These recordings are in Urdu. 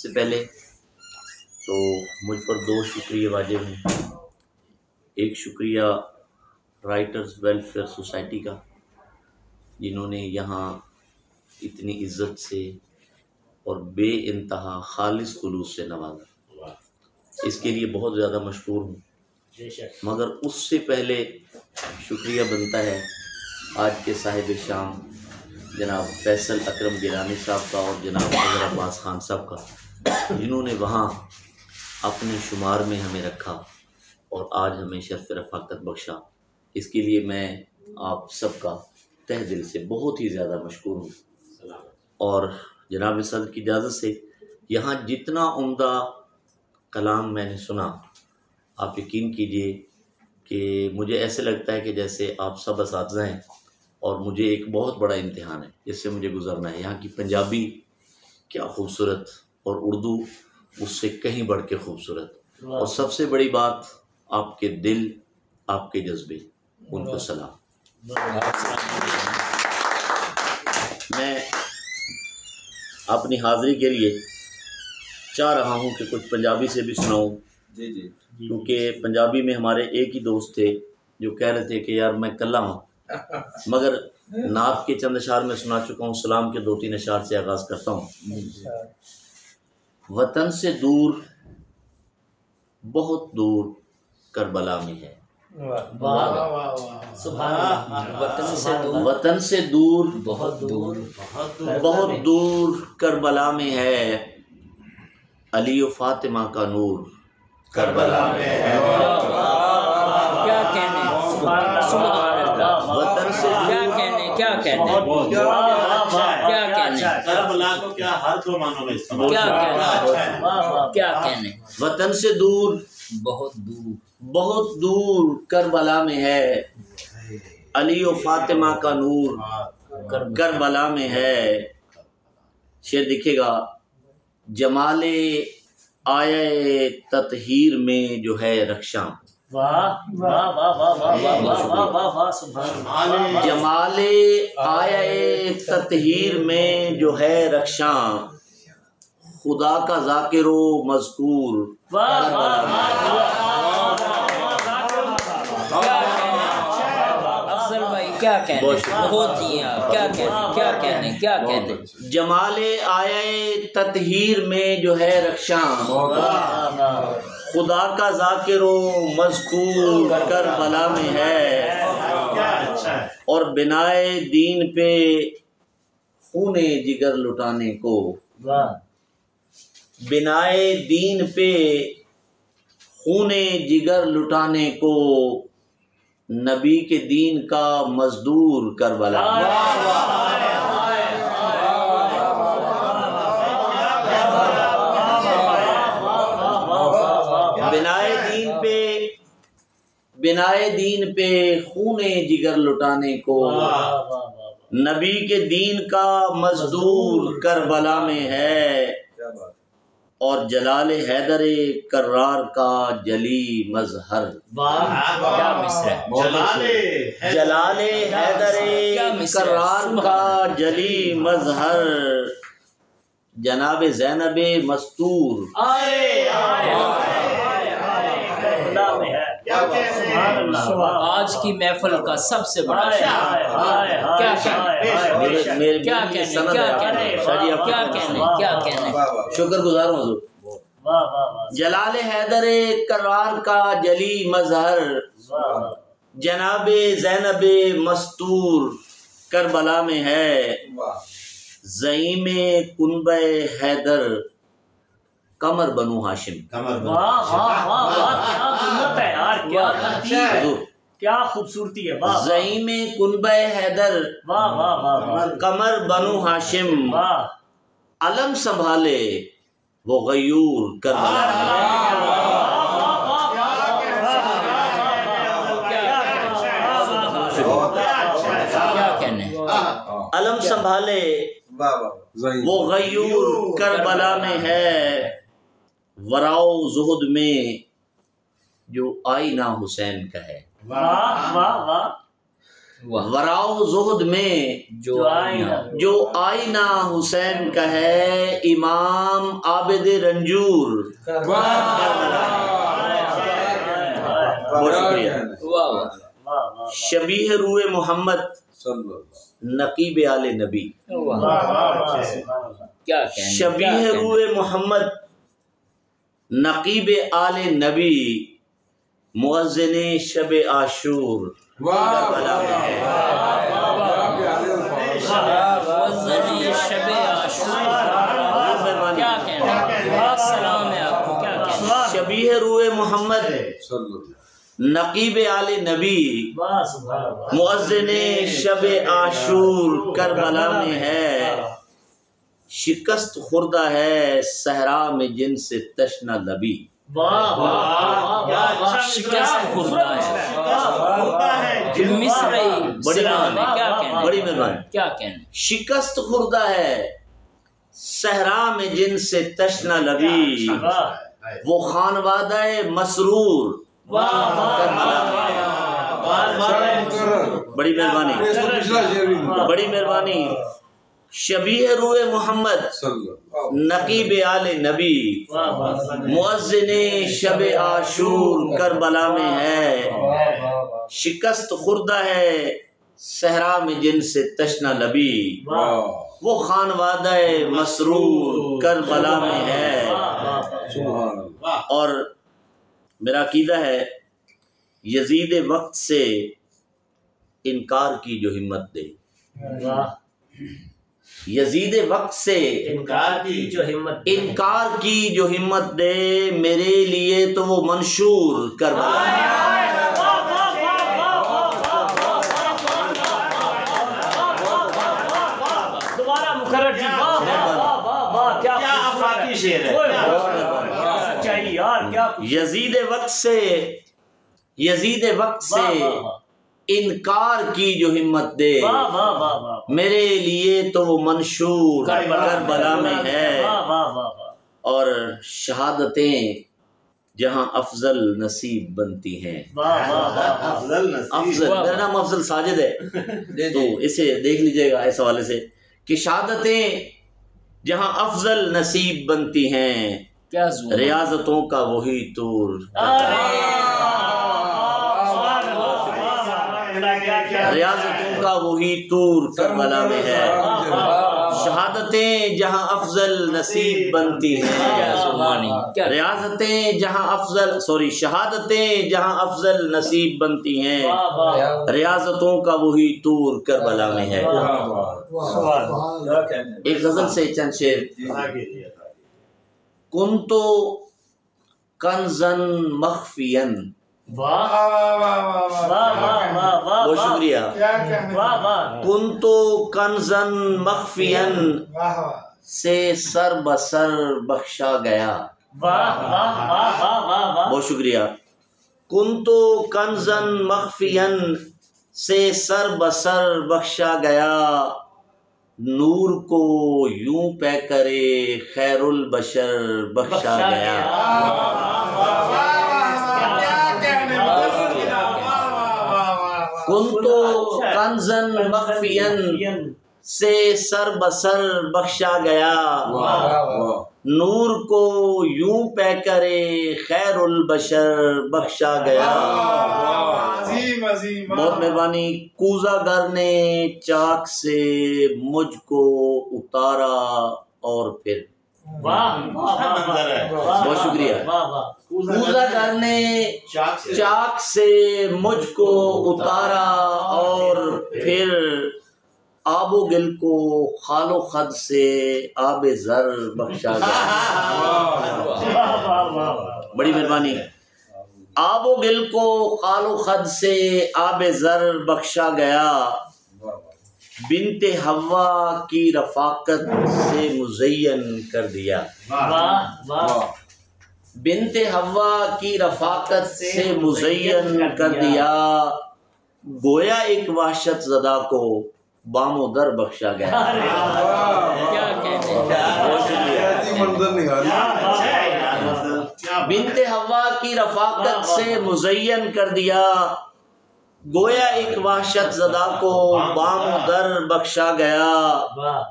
سے پہلے تو مجھ پر 2 شکریہ واجب ہیں۔ ایک شکریہ رائٹرز ویلفیئر سوسائٹی کا، جنہوں نے یہاں اتنی عزت سے اور بے انتہا خالص خلوص سے نوازا، اس کے لیے بہت زیادہ مشکور ہوں۔ مگر اس سے پہلے شکریہ بنتا ہے آج کے صاحب شام جناب فیصل اکرم گیلانی صاحب کا اور جناب اظہر عباس خان صاحب کا، جنہوں نے وہاں اپنے شمار میں ہمیں رکھا اور آج ہمیں شرف رفاقت بخشا۔ اس کے لیے میں آپ سب کا تہ دل سے بہت ہی زیادہ مشکور ہوں۔ اور جناب صدر کی اجازت سے یہاں جتنا عمدہ کلام میں نے سنا، آپ یقین کیجئے کہ مجھے ایسے لگتا ہے کہ جیسے آپ سب اساتذہ ہیں اور مجھے ایک بہت بڑا امتحان ہے جس سے مجھے گزرنا ہے۔ یہاں کی پنجابی کیا خوبصورت، اور اردو اس سے کہیں بڑھ کے خوبصورت، اور سب سے بڑی بات آپ کے دل، آپ کے جذبے، ان کو سلام۔ میں اپنی حاضری کے لیے چاہ رہا ہوں کہ کچھ پنجابی سے بھی سناؤں، کیونکہ پنجابی میں ہمارے ایک ہی دوست تھے جو کہہ رہے تھے کہ یار میں کلہ ہوں، مگر نعت کے چند اشعار میں سنا چکا ہوں۔ سلام کے 2-3 اشعار سے آغاز کرتا ہوں۔ وطن سے دور، بہت دور کربلا میں ہے، وطن سے دور، بہت دور کربلا میں ہے، علی و فاطمہ کا نور کربلا میں ہے۔ کیا کہنے، وطن سے کیا کہنے کربلا کو کیا ہر 2 معنوں میں استعمال کیا کہنے، وطن سے دور، بہت دور، بہت دور کربلا میں ہے، علی و فاطمہ کا نور کربلا میں ہے۔ شعر دیکھے گا، جمال آیے تطہیر میں جو ہے رخشاں، جمال آیے تطہیر میں جو ہے رخشاں، خدا کا ذاکر و مذکور کربلا میں ہے۔ افضل بھائی کیا کہنے، بہت دیا، کیا کہنے، جمال آیے تطہیر میں جو ہے رخشاں، خدا کا ذاکر و مذکور کربلا میں ہے، اور بنائے دین پہ خون جگر لٹانے کو، بنائے دین پہ خون جگر لٹانے کو، نبی کے دین کا مزدور کربلا میں ہے۔ بنائے دین پہ خون جگر لٹانے کو، نبی کے دین کا مزدور کربلا میں ہے، اور جلال حیدر کرار کا جلی مظہر، جلال حیدر کرار کا جلی مظہر، جناب زینب مستور آج کی محفل کا سب سے بڑا شکر گزار حضور، جلال حیدر کرار کا جلی مظہر، جناب زینب مستور کربلا میں ہے، زعیم کنبہ حیدر قمر بنو ہاشم، کیا خوبصورتی ہے، زعیم کنبہ حیدر قمر بنو ہاشم، علم سنبھالے وہ غیور کربلا میں، علم سنبھالے وہ غیور کربلا میں ہے، وراؤ زہد میں جو آئینہ حسین کا ہے، وراؤ زہد میں جو آئینہ جو آئینہ حسین کا ہے امام عابد رنجور. بہت شکریہ. واہ واہ شبیہ روح محمد نقیب آل نبی. کیا کہنے شبیہ روح محمد نقیب آل نبی مؤذن شب عاشور کربلا میں ہے. شب عاشور کیا کہنا سلام ہے آپ کو کیا کہنا شبیہ روح محمد نقیب آل نبی مؤذن شب عاشور کربلا میں ہے. شکست خوردہ ہے صحرا میں جن سے تشنہ لبی. شکست خوردہ ہے مصری سلام ہے کیا کہنا بڑی مہربانی. کیا کہنا شکست خوردہ ہے صحرا میں جن سے تشنہ لبی وہ خانوادہ مسرور کربلا میں. بڑی مہربانی بڑی مہربانی. شبیہ روح محمد نقیب آل نبی مؤذن شب عاشور کربلا میں ہے. شکست خوردہ ہے صحرا میں جن سے تشنہ لبی وہ خانوادہ مسرور کربلا میں ہے. اور میرا عقیدہ ہے یزید وقت سے انکار کی جو ہمت دے. یزید وقت سے انکار کی جو ہمت دے میرے لیے تو وہ منشور کربلا ہے. دوبارہ مقرر جی کیا افاقی شعر ہے. سچائی یار کیا یزید وقت سے انکار کی جو ہمت دے میرے لیے تو وہ منشور کربلا میں ہے. اور شہادتیں جہاں افضل نصیب بنتی ہیں. افضل میرا نام افضل ساجد ہے تو اسے دیکھ لیجئے گا اس حوالے سے کہ شہادتیں جہاں افضل نصیب بنتی ہیں ریاضتوں کا وہی طور ریاضتوں کا وہی طور کربلا میں ہے. شہادتیں جہاں افضل نصیب بنتی ہیں ریاضتیں جہاں شہادتیں جہاں افضل نصیب بنتی ہیں ریاضتوں کا وہی طور کربلا میں ہے. ایک غزل سے چند شعر. کنتو کنزن مخفین. بہت شکریہ. کنتو کنزن مخفین سے سر بسر بخشا گیا. بہت شکریہ. کنتو کنزن مخفین سے سر بسر بخشا گیا نور کو یوں پہ کرے خیر البشر بخشا گیا. کنتو کنزن مخفین سے سر بسر بخشا گیا نور کو یوں پہ کرے خیر البشر بخشا گیا. بہت مہربانی. کوزہ گر نے چاک سے مجھ کو اتارا اور پھر. بہت شکریہ. کوزہ گر نے چاک سے مجھ کو اتارا اور پھر آب و گل کو خال و خد سے آب زر بخشا گیا. بڑی مہربانی. آب و گل کو خال و خد سے آب زر بخشا گیا بنت حوا کی رفاقت سے مزین کر دیا. بنت حوا کی رفاقت سے مزین کر دیا گویا ایک وحشت زدہ کو بام و در بخشا گیا. بنت حوا کی رفاقت سے مزین کر دیا گویا ایک وحشت زدہ کو بام و در بخشا گیا، واہ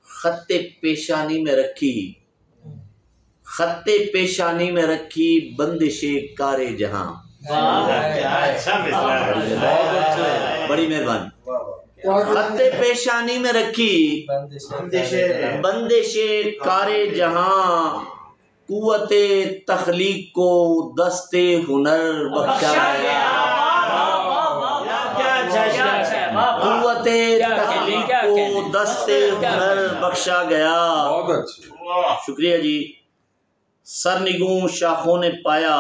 خط پیشانی میں رکھی، خط پیشانی میں رکھی بندش کار جہاں۔ کیا اچھا مثال ہے، بڑی مہربانی۔ خط پیشانی میں رکھی بندش کار جہاں، قوت تخلیق کو دست ہنر بخشا گیا، قوت تخلیق کو دست ہنر بخشا گیا۔ شکریہ جی۔ سرنگوں شاخوں نے پایا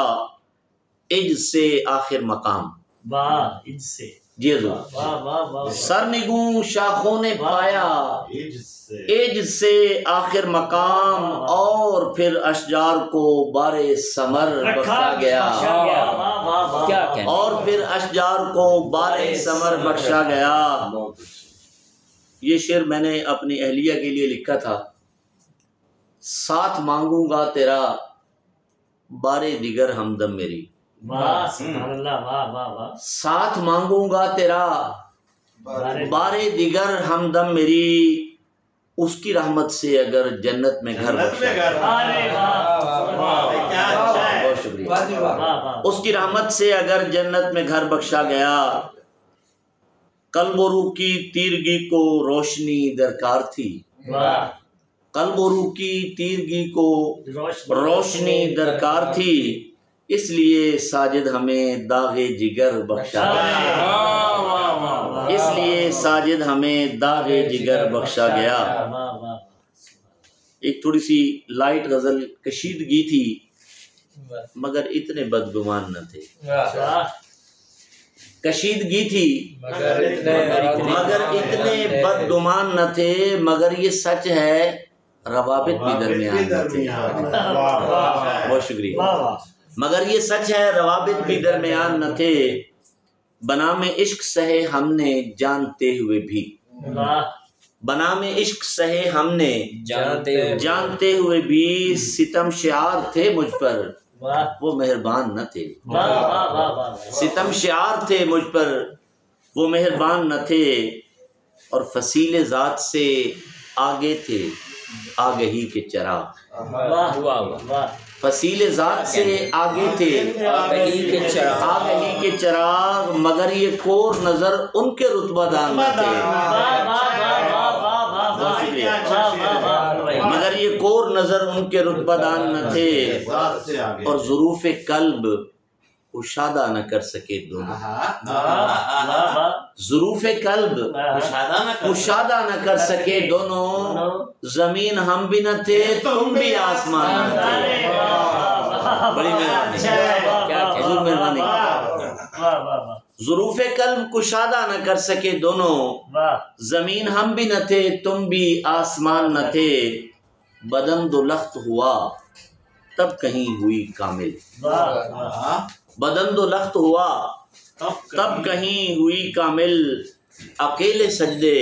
عج سے آخر مقام۔ واہ ان سے جی حضور۔ واہ واہ واہ سرنگوں شاخوں نے پایا عج سے آخر مقام، اور پھر اشجار کو بار ثمر بخشا گیا، کیا کہنا، اور پھر اشجار کو بار ثمر بخشا گیا۔ یہ شعر میں نے اپنی اہلیہ کے لیے لکھا تھا۔ ساتھ مانگوں گا تیرا بار دیگر ہمدم میری، واہ سبحان اللہ واہ واہ واہ ساتھ مانگوں گا تیرا بار دیگر ہمدم میری، اس کی رحمت سے اگر جنت میں گھر بخشا گیا۔ ارے واہ کیا اچھا ہے۔ بہت شکریہ۔ واہ واہ اس کی رحمت سے اگر جنت میں گھر بخشا گیا، قلب و روح کی تیرگی کو روشنی درکار تھی، واہ قلب و روح کی تیرگی کو روشنی درکار تھی، اس لیے ساجد ہمیں داغ جگر بخشا گیا، اس لیے ساجد ہمیں داغ جگر بخشا گیا۔ ایک تھوڑی سی لائٹ غزل کشیدگی تھی، مگر اتنے بدگمان نہ تھے، کشیدگی تھی مگر اتنے بدگمان نہ تھے، مگر یہ سچ ہے روابط بھی درمیان نہ تھے۔ بہت شکریہ۔ مگر یہ سچ ہے روابط بھی درمیان نہ تھے، بنام عشق سہے ہم نے جانتے ہوئے بھی، بنام عشق سہے ہم نے جانتے ہوئے بھی، ستم شعار تھے مجھ پر وہ مہربان نہ تھے، ستم شعار تھے مجھ پر وہ مہربان نہ تھے، اور فصیل ذات سے آگے تھے آگہی کے چراغ، فصیل ذات سے آگے تھے آگہی کے چراغ، مگر یہ کور نظر ان کے رتبہ دار نہ تھے، مگر یہ کور نظر ان کے رتبہ دار نہ تھے، اور ظروف قلب کشادہ نہ کر سکے دونوں، ظروف قلب کشادہ نہ کر سکے دونوں، زمین ہم بھی نہ تھے تم بھی آسمان نہ تھے۔ بڑی مہربانی، حضور مہربانی۔ ظروف قلب کشادہ نہ کر سکے دونوں، زمین ہم بھی نہ تھے تم بھی آسمان نہ تھے، بدن دو لخت ہوا تب کہیں ہوئی کامل، بدن دو لخت ہوا تب کہیں ہوئی کامل، اکیلے سجدے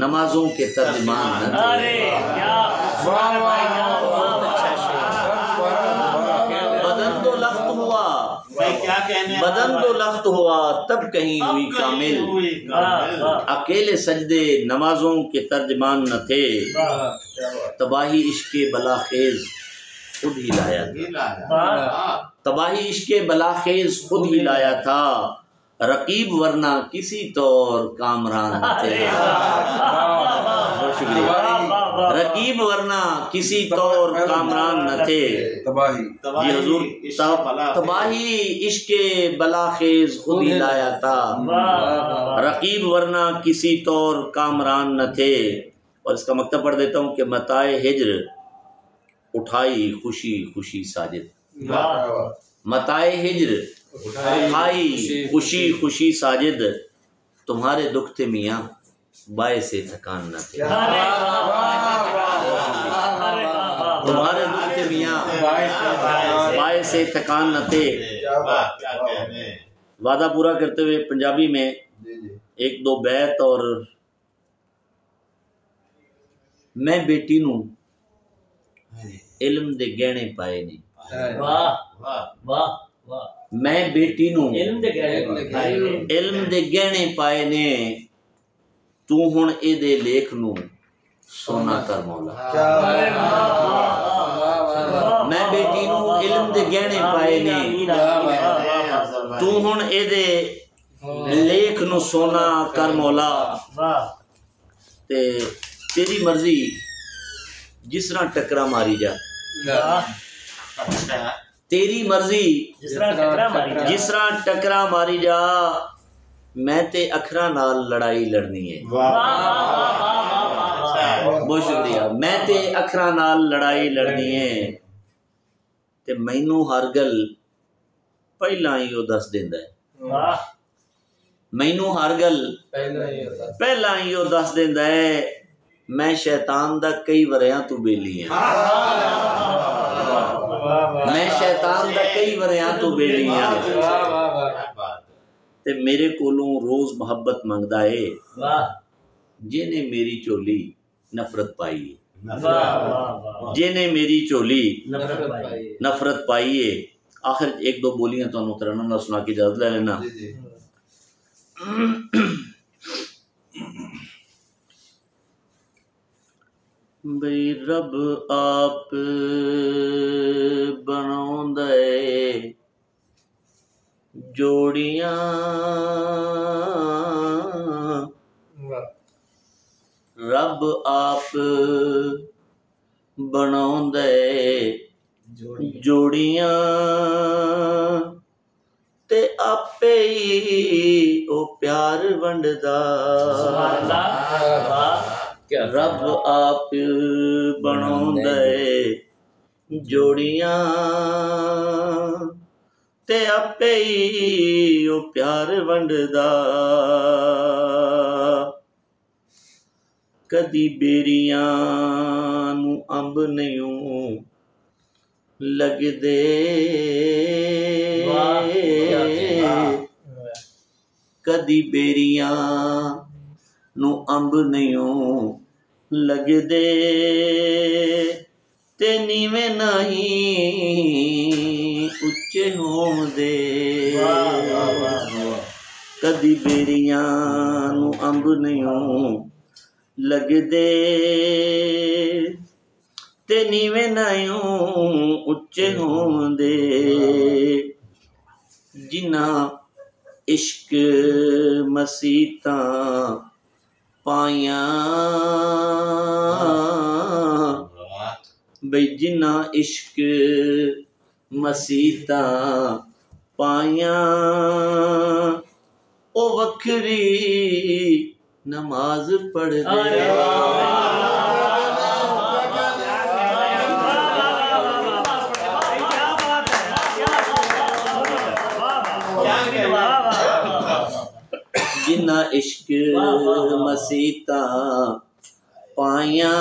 نمازوں کے ترجمان نہ تھے، بدن دو لخت ہوا بدن دو لخت ہوا تب کہیں ہوئی کامل، اکیلے سجدے نمازوں کے ترجمان نہ تھے، تباہی عشق بلاخیز خود ہی لایا تھا، تباہی عشق بلاخیز خود ہی لایا تھا، رقیب ورنہ کسی طور کامران نہ تھے۔ بہت شکریہ۔ رقیب ورنہ کسی طور کامران نہ تھے، جی حضور، تباہی عشق بلاخیز خود ہی لایا تھا، رقیب ورنہ کسی طور کامران نہ تھے۔ اور اس کا مکتب پڑھ دیتا ہوں کہ متاع ہجر اٹھائی خوشی خوشی ساجد، متاع ہجر اٹھائی خوشی خوشی ساجد، تمہارے دکھ تھے میاں باعث تھکان نہ تھے، تمہارے دکھ تھے میاں باعث تھکان نہ تھے۔ وعدہ پورا کرتے ہوئے پنجابی میں ایک دو بیت، اور میں بیٹی نوں علم دے گہنے پائے نے، واہ واہ میں بیٹی نو علم دے گہنے علم دے گہنے پائے نے تو ہن اے دے لیکھ نو سونا کر مولا میں بیٹی نو علم دے گہنے پائے نے تو ہن اے دے لیکھ نو سونا کر مولا تے تیری مرضی جس طرح ٹکرا ماری جا تیری مرضی جس طرح ٹکرا ماری جا میں تے اکھراں نال لڑائی لڑنی ہے بہت شکریہ میں تے اکھراں نال لڑائی لڑنی ہے تے مینوں ہر گل پہلاں ہی او دس دیندا ہے مینوں ہر گل پہلاں ہی او دس دیندا ہے میں شیطان دا کئی وریاں تو بیلی ہاں میں شیطان دا کئی وریاں تو بیلی ہاں تے میرے کولوں روز محبت منگدا ہے جنے میری چولی نفرت پائی ہے جنے میری چولی نفرت پائی ہے آخر ایک دو بولیاں تو ترنم نہ سنا کے اجازت لے لینا بھئی رب آپ بناوندا ہے جوڑیاں رب آپ بناوندا ہے جوڑیاں تے آپے ہی او پیار ونڈدا رب آپ بناوندا ہے جوڑیاں تے آپے ہی او پیار ونڈدا کدی بیریاں نو امب نہیں لگدے کدی بیریاں نو امب نہیں لگدے تے نیویں نہیں اچے ہون دے کدی بیریاں نو امب نہیں لگدے تے نیویں نہیں اچے ہون دے جنہ عشق مسیتاں پائیاں بھئی جنہ عشق مسیتاں پائیاں او وکھری نماز پڑھ دے جنہ عشق مسیتاں پائیاں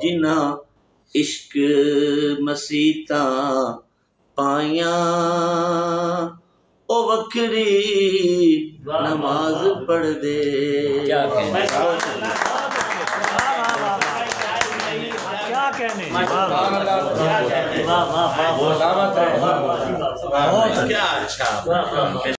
جنہ عشق مسیتاں پائیاں او وکھری نماز پڑھ دے کیا کہنے کیا اچھا